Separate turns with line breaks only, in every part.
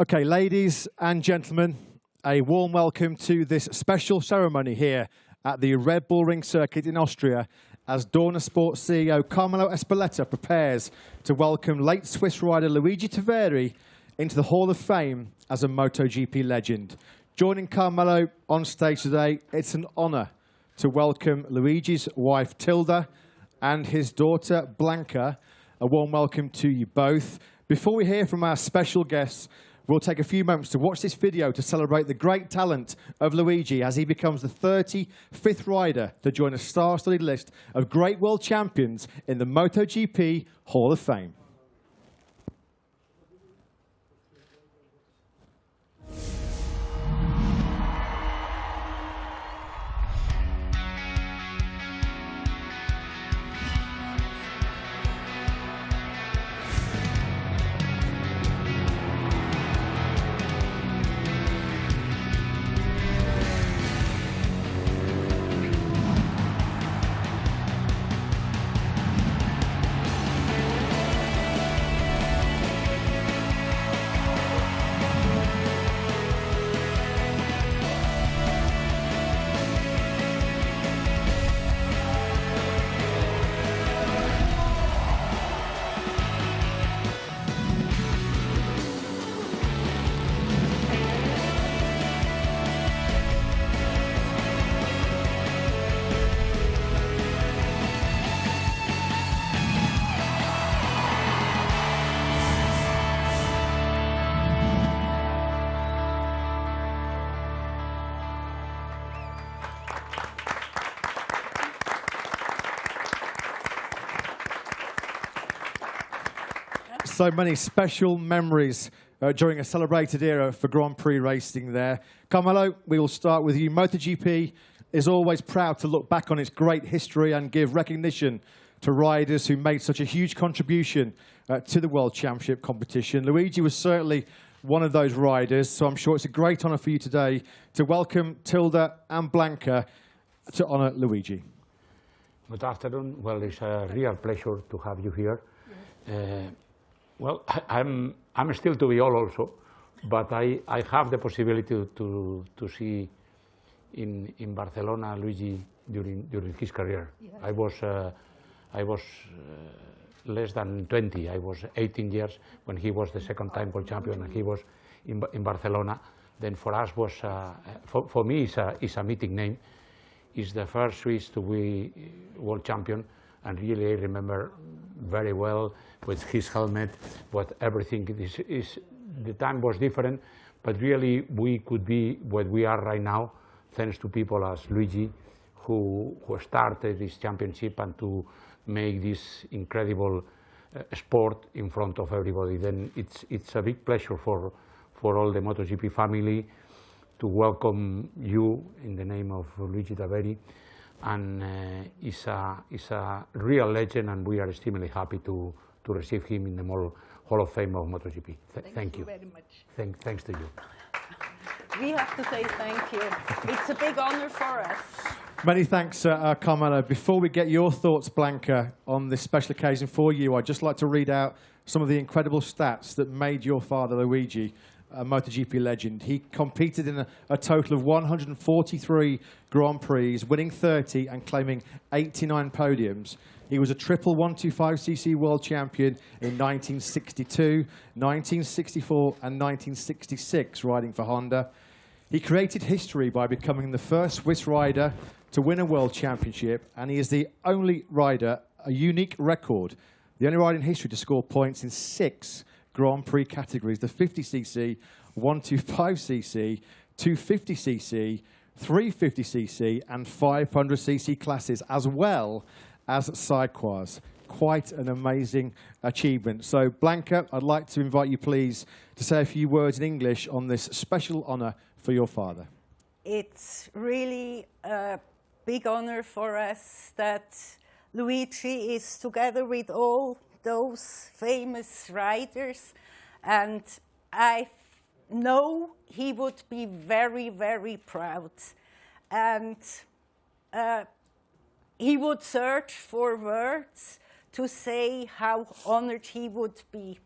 Okay, ladies and gentlemen, a warm welcome to this special ceremony here at the Red Bull Ring Circuit in Austria as Dorna Sports CEO Carmelo Espeleta prepares to welcome late Swiss rider Luigi Taveri into the Hall of Fame as a MotoGP legend. Joining Carmelo on stage today, it's an honor to welcome Luigi's wife Tilda and his daughter Blanca. A warm welcome to you both. Before we hear from our special guests, we'll take a few moments to watch this video to celebrate the great talent of Luigi as he becomes the 35th rider to join a star-studded list of great world champions in the MotoGP Hall of Fame. So many special memories during a celebrated era for Grand Prix racing there. Carmelo, we will start with you. MotoGP is always proud to look back on its great history and give recognition to riders who made such a huge contribution to the World Championship competition. Luigi was certainly one of those riders, so I'm sure it's a great honor for you today to welcome Tilda and Blanca to honor Luigi.
Good afternoon. Well, it's a real pleasure to have you here. Well, I'm still to be old also, but I have the possibility to see in Barcelona Luigi during his career. Yes. I was less than 20. I was 18 years when he was the second time world champion, and he was in Barcelona. Then for us was for me is a meeting name. He's the first Swiss to be world champion. And really, I remember very well with his helmet, what everything is. The time was different, but really we could be what we are right now, thanks to people as Luigi, who started this championship and to make this incredible sport in front of everybody. Then it's a big pleasure for all the MotoGP family to welcome you in the name of Luigi Taveri. And is a real legend, and we are extremely happy to receive him in the Hall of Fame of MotoGP. Thank you
very much.
Thanks to you.
We have to say thank you. It's a big honor for us.
Many thanks, Carmelo. Before we get your thoughts, Blanca, on this special occasion for you, I'd just like to read out some of the incredible stats that made your father, Luigi, a MotoGP legend. He competed in a total of 143 Grand Prix, winning 30 and claiming 89 podiums. He was a triple 125cc world champion in 1962, 1964 and 1966, riding for Honda. He created history by becoming the first Swiss rider to win a world championship, and he is the only rider, a unique record, the only rider in history to score points in 6 Grand Prix categories: the 50cc, 125cc, 250cc, 350cc and 500cc classes, as well as sidequas. Quite an amazing achievement. So Blanca, I'd like to invite you please to say a few words in English on this special honor for your father.
It's really a big honor for us that Luigi is together with all those famous riders, and I know he would be very, very proud, and he would search for words to say how honored he would be.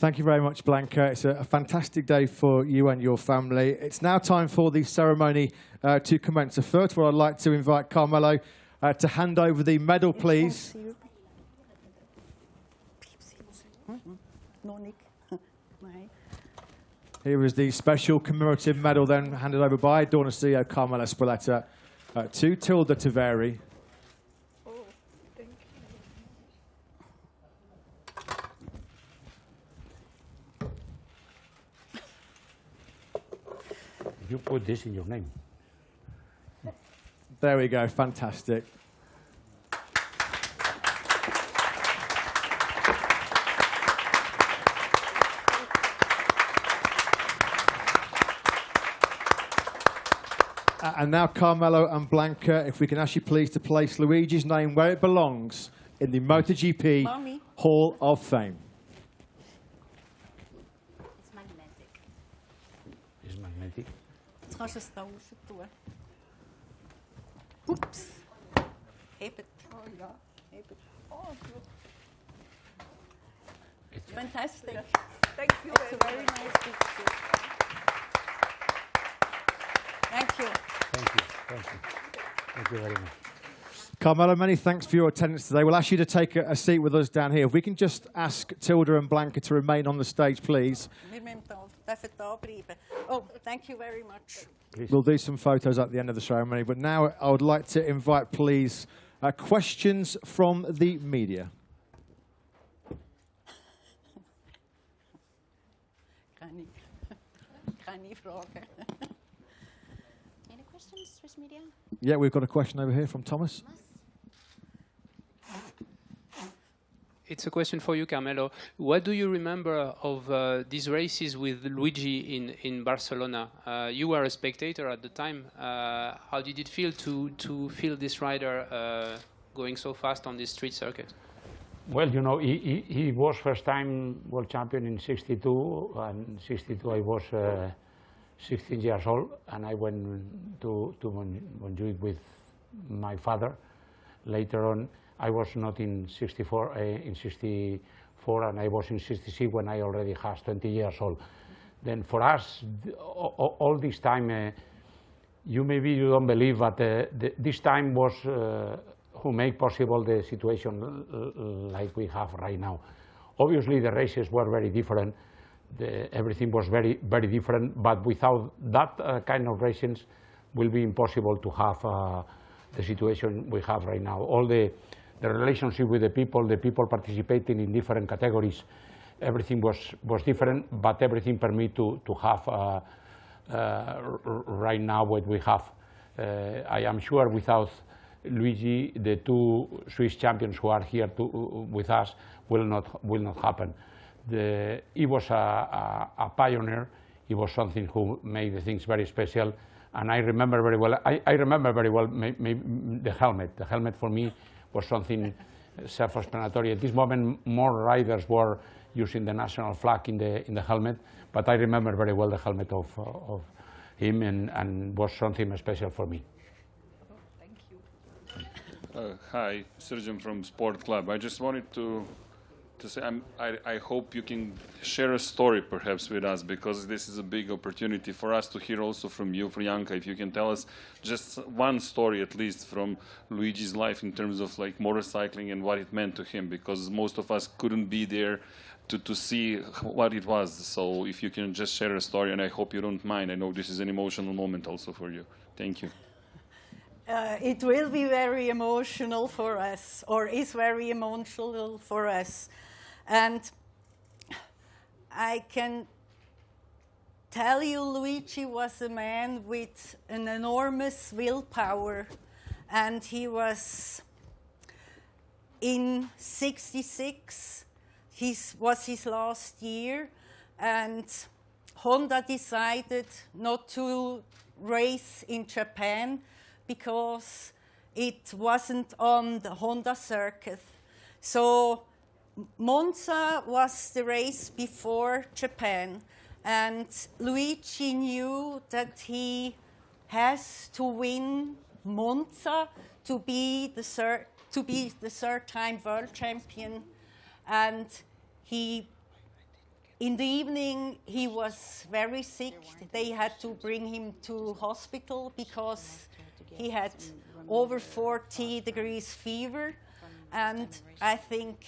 Thank you very much, Blanca. It's a fantastic day for you and your family. It's now time for the ceremony to commence. So first of all, I'd like to invite Carmelo to hand over the medal, please. Here is the special commemorative medal then handed over by Donna CEO Carmelo Spoletta to Tilda Taveri.
Oh, thank
You put this in your name.
There we go, fantastic. And now, Carmelo and Blanca, if we can ask you please to place Luigi's name where it belongs in the MotoGP
Mommy.
Hall of Fame.
It's magnetic.
It's magnetic.
Jetzt kannst du es da raus tun. Ups. Hebt. Oh ja, hebt. Oh, good.
It's
Fantastic.
Thank you
It's a very nice picture. Thank you.
Thank you. Thank you. Thank you very much.
Carmelo, many thanks for your attendance today. We'll ask you to take a seat with us down here. If we can just ask Tilda and Blanca to remain on the stage, please.
Wir müssen da bleiben. Oh, thank you very much.
Please.
We'll do some photos at the end of the ceremony. But now I would like to invite, please, questions from the media.
Keine Frage.
Any questions, Swiss media?
Yeah, we've got a question over here from Thomas.
It's a question for you, Carmelo. What do you remember of these races with Luigi in Barcelona? You were a spectator at the time. How did it feel to feel this rider going so fast on this street circuit?
Well, you know, he was first time world champion in '62, and '62 I was 16 years old, and I went to Montjuic with my father. Later on, I was not in '64, and I was in '66 when I already was 20 years old. Then for us, all this time, you don't believe, but this time was who make possible the situation like we have right now. Obviously, the races were very different. Everything was very, very different, but without that kind of races, will be impossible to have the situation we have right now. All the relationship with the people participating in different categories, everything was different, but everything for me to have right now what we have. I am sure without Luigi, the two Swiss champions who are here with us will not happen. He was a pioneer. He was something who made the things very special, and I remember very well. I remember very well the helmet. The helmet for me was something self-explanatory. At this moment, more riders were using the national flag in the helmet, but I remember very well the helmet of him, and was something special for me.
Hi, Sergeant from Sport Club. I just wanted to say I hope you can share a story perhaps with us, because this is a big opportunity for us to hear also from you, Priyanka. If you can tell us just one story at least from Luigi's life in terms of like motorcycling and what it meant to him, because most of us couldn't be there to see what it was. So if you can just share a story, and I hope you don't mind. I know this is an emotional moment also for you. Thank you.
It will be very emotional for us, or is very emotional for us. And I can tell you, Luigi was a man with an enormous willpower, and he was in '66. Was his last year, and Honda decided not to race in Japan because it wasn't on the Honda circuit. So Monza was the race before Japan, and Luigi knew that he has to win Monza to be the third time world champion, and he in the evening, he was very sick. They had to bring him to hospital because he had over 40 degrees fever. And I think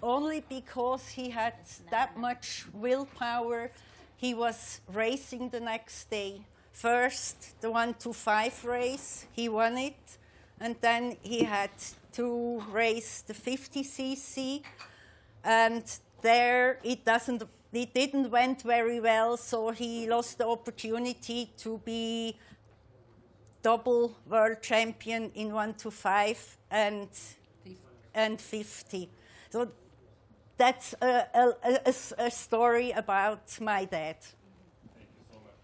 only because he had that much willpower, he was racing the next day. First, the 1-5 race, he won it. And then he had to race the 50cc. And there it didn't went very well, so he lost the opportunity to be double world champion in 1-5 and 50. So that's a story about my dad.
Thank you so much.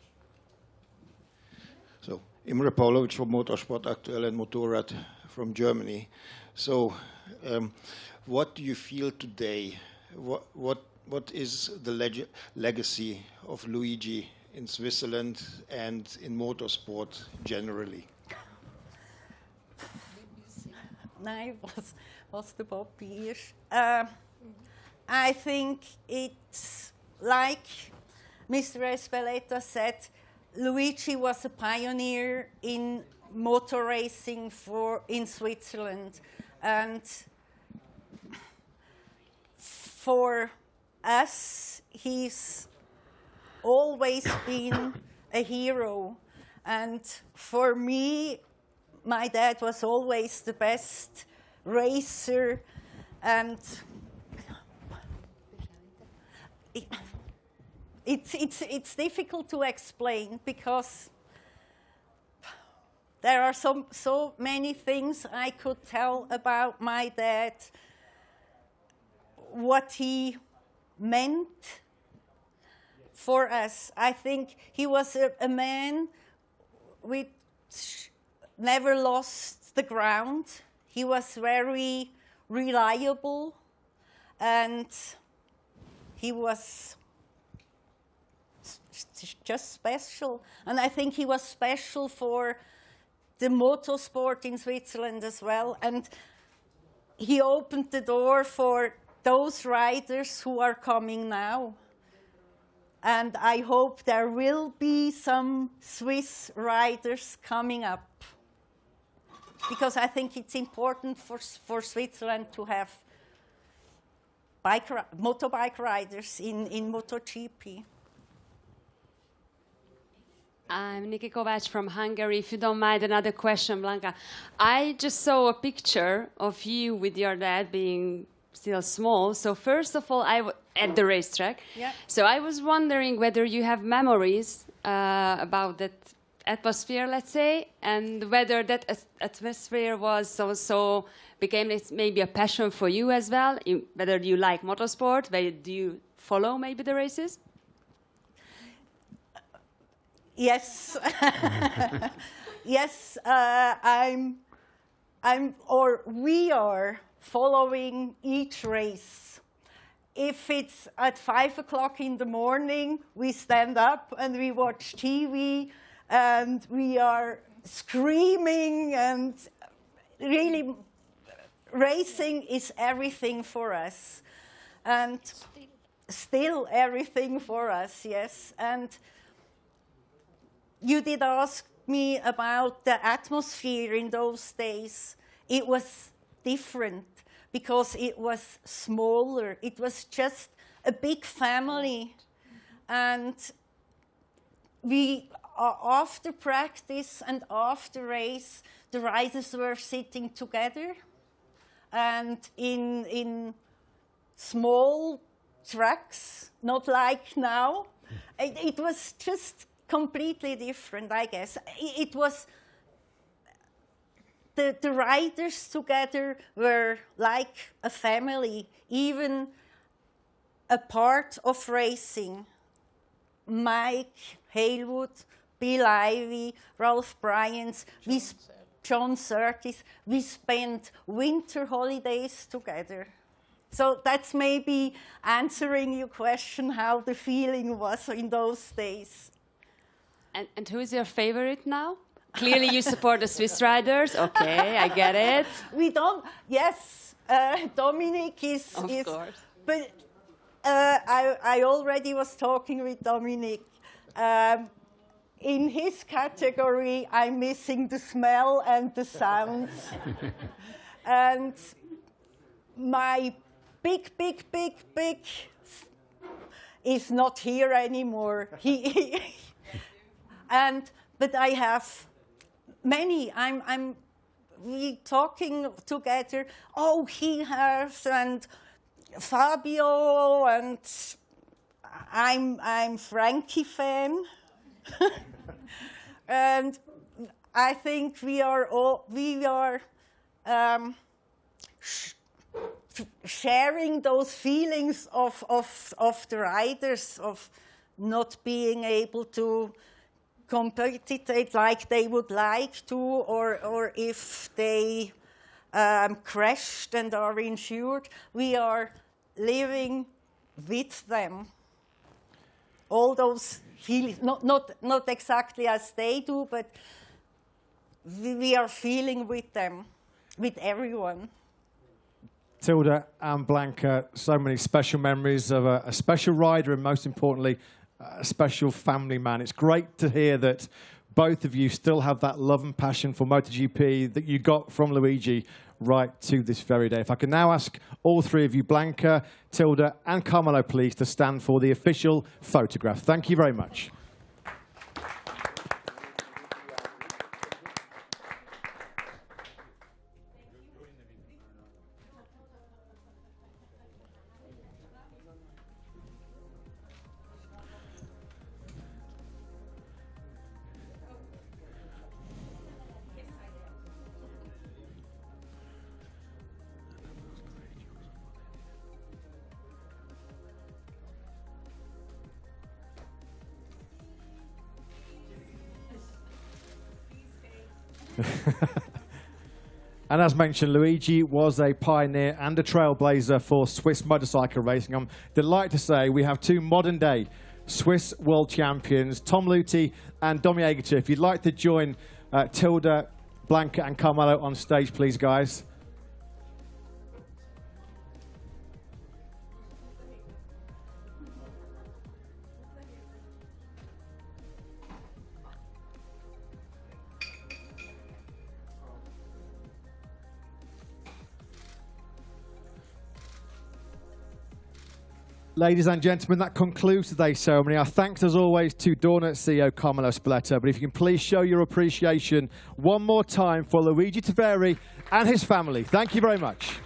So, Imre Pavlovic from Motorsport Aktuell and Motorrad from Germany. So, what do you feel today? What is the legacy of Luigi in Switzerland and in motorsport generally?
Nein, was der Bobby ist. I think it's like Mr. Espeleta said, Luigi was a pioneer in motor racing in Switzerland. And for us, he's always been a hero. And for me, my dad was always the best racer. And it's difficult to explain because there are so many things I could tell about my dad, what he meant for us. I think he was a man which never lost the ground. He was very reliable, and he was just special. And I think he was special for the motorsport in Switzerland as well. And he opened the door for those riders who are coming now. And I hope there will be some Swiss riders coming up, because I think it's important for Switzerland to have motorbike riders in MotoGP.
I'm Niki Kovács from Hungary. If you don't mind, another question, Blanca. I just saw a picture of you with your dad being still small. So first of all, at the racetrack.
Yeah.
So I was wondering whether you have memories about that atmosphere, let's say, and whether that atmosphere was also became maybe a passion for you as well. Whether you like motorsport, whether do you follow maybe the races?
Yes, yes. We are following each race. If it's at 5 o'clock in the morning, we stand up and we watch TV, and we are screaming, and really, racing is everything for us, and still everything for us. Yes, and. You did ask me about the atmosphere in those days. It was different because it was smaller. It was just a big family. And we, after practice and after race, the riders were sitting together and in small tracks, not like now. It was just completely different, I guess. It was the riders together were like a family, even a part of racing. Mike Haywood, Bill Ivey, Ralph Bryans, John Surtees, we spent winter holidays together. So that's maybe answering your question, how the feeling was in those days.
And who is your favorite now? Clearly you support the Swiss riders. Okay, I get it.
We don't, yes, Dominic is...
Of course.
But I already was talking with Dominic. In his category, I'm missing the smell and the sounds. And my big is not here anymore. But I have many. We talking together. Oh, he has, and Fabio, and I'm Frankie fan. And I think we are sharing those feelings of the riders, of not being able to compete like they would like to, or if they crashed and are insured. We are living with them. All those feelings, not exactly as they do, but we are feeling with them, with everyone.
Tilda and Blanca, so many special memories of a special rider and, most importantly, a special family man. It's great to hear that both of you still have that love and passion for MotoGP that you got from Luigi right to this very day. If I can now ask all three of you, Blanca, Tilda and Carmelo, please, to stand for the official photograph. Thank you very much. And as mentioned, Luigi was a pioneer and a trailblazer for Swiss motorcycle racing. I'm delighted to say we have two modern-day Swiss world champions, Tom Luthi and Domi Aegerter. If you'd like to join Tilda, Blanca and Carmelo on stage, please, guys. Ladies and gentlemen, that concludes today's ceremony. Our thanks, as always, to Dorna CEO Carmelo Spoleto. But if you can please show your appreciation one more time for Luigi Taveri and his family. Thank you very much.